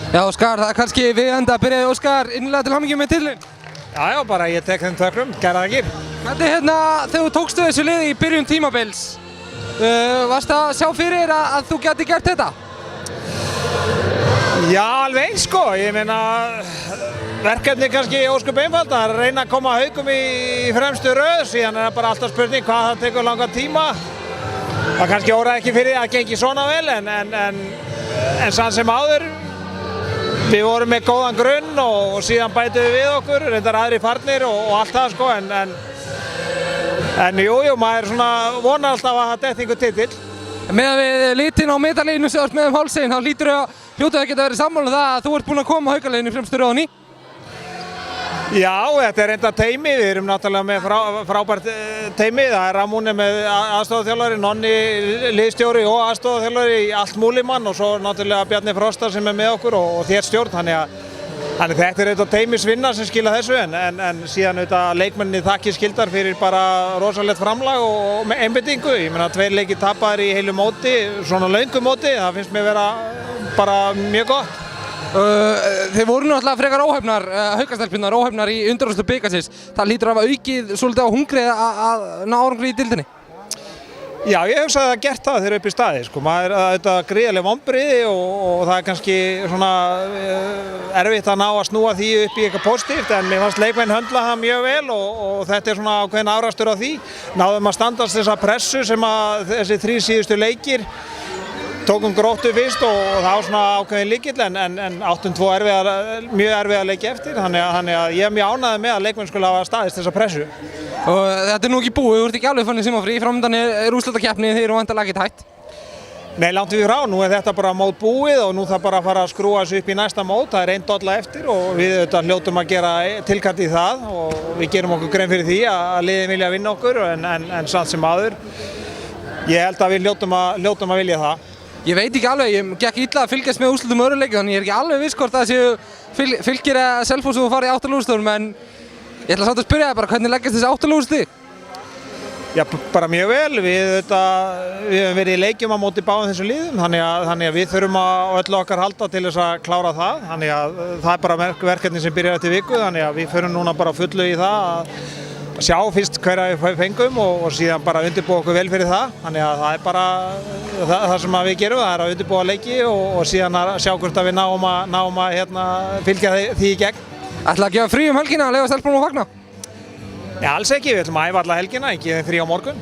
Já, Óskar, það kannski við enda að byrja Óskar innilega til hamingju með titilinn. Já, bara ég tek þeim þökkum, kærar þakkir. Hvernig þegar þú tókstu þessu liði í byrjun tímabils, varst að sjá fyrir að þú gæti gert þetta? Já, alveg eins sko, ég meina verkefni kannski ósköp einfalt að reyna að koma Haukum í fremstu röð, síðan það bara alltaf spurning hvað það tekur langan tíma. Það kannski óraði ekki fyrir að gengi svona vel en sann sem áður við vorum með góðan grunn og síðan bætum við okkur, reyndar aðri farnir og allt það sko en jú, maður svona vonar alltaf að það detti einhver titill. Með við litin á medalínu sem með hálsinn, þá hlýtur það geta verið sammála það að þú ert búinn að koma Haukaliðinu í fremstu röð á ný? Já, þetta er reynda teymi, við erum náttúrulega með frábært teymi, það er Ramúni með aðstoðarþjálfari, Nonni liðstjóri og aðstoðarþjálfari í allt múlimann og svo náttúrulega Bjarni Frosta sem er með okkur og þér stjórn, þannig þetta er auðvitað teymisvinna sem skila þessu en síðan auðvitað leikmenninni þakkir skildar fyrir bara rosalegt framlag og einbeitingu, ég meina 2 leikir tapaðir í heilu móti, svona löngu móti, það finnst mér vera bara mjög gott. Þeir voru náttúrulega frekar óhefnar, Haukastelpurnar óhefnar í undanúrslitum bikarsins. Það hlýtur að hafa aukið svolítið á hungrið að ná árangri í deildinni. Já, ég hugsa að það gert það þegar upp í staði, sko. Maður er auðvitað gríðarleg vonbrigði og það er kannski svona erfitt að ná að snúa því upp í eitthvað pósitíft en mér fannst leikmenn höndla það mjög vel og þetta er svona ákveðin afrakstur á því. Náðum að standast þessa pressu sem að þessi 3 síðustu leikir tókum Gróttu fyrst og það var svona ákveðin lykill en áttum 2 mjög erfiða leiki eftir þannig að ég er mjög ánægður með að leikmenn skulle hafa staðist þessa pressu. Og þetta er nú ekki búið, þú ert ekki alveg fannir Simafrí, framöndan er úrslitakeppni, þið eru væntanlega ekkert hætt. Nei, langt við frá, nú er þetta bara mót búið og nú þarf bara að fara að skrúa þessu upp í næsta mót, það er 1 dolla eftir og við auðvitað hljótum að gera tilkall í það og við gerum okkur grein fyrir því að liðin vilja vinna okkur en samt sem áður, ég held að við hljótum að vilja það. Ég veit ekki alveg, ég gekk illa að fylgjast með úrslitum öðru leikjum þannig ég er ekki alveg viss hvort það séu Fylkir eða Selfoss og farið í 8 úrslitum en ég ætla samt að spyrja þig bara hvernig leggjast þessi 8 úrslit? Já, bara mjög vel, við höfum verið í leikjum á móti báðum þessum liðum þannig að við þurfum að öllu okkar halda til þess að klára það þannig að það er bara verkefni sem byrjar eftir viku þannig að við förum núna bara fullu í það að sjá fyrst hverja við fengum og síðan bara undirbúa okkur vel fyrir það þannig að það er bara það sem við gerum, það er að undirbúa leiki og síðan að sjá hvort að við náum að fylgja því í gegn. Ætla að gefa frí helgina að leyfa stelpunum að fagna? Já, alls ekki, við ætlum að æfa alla helgina, ekki frí á morgun.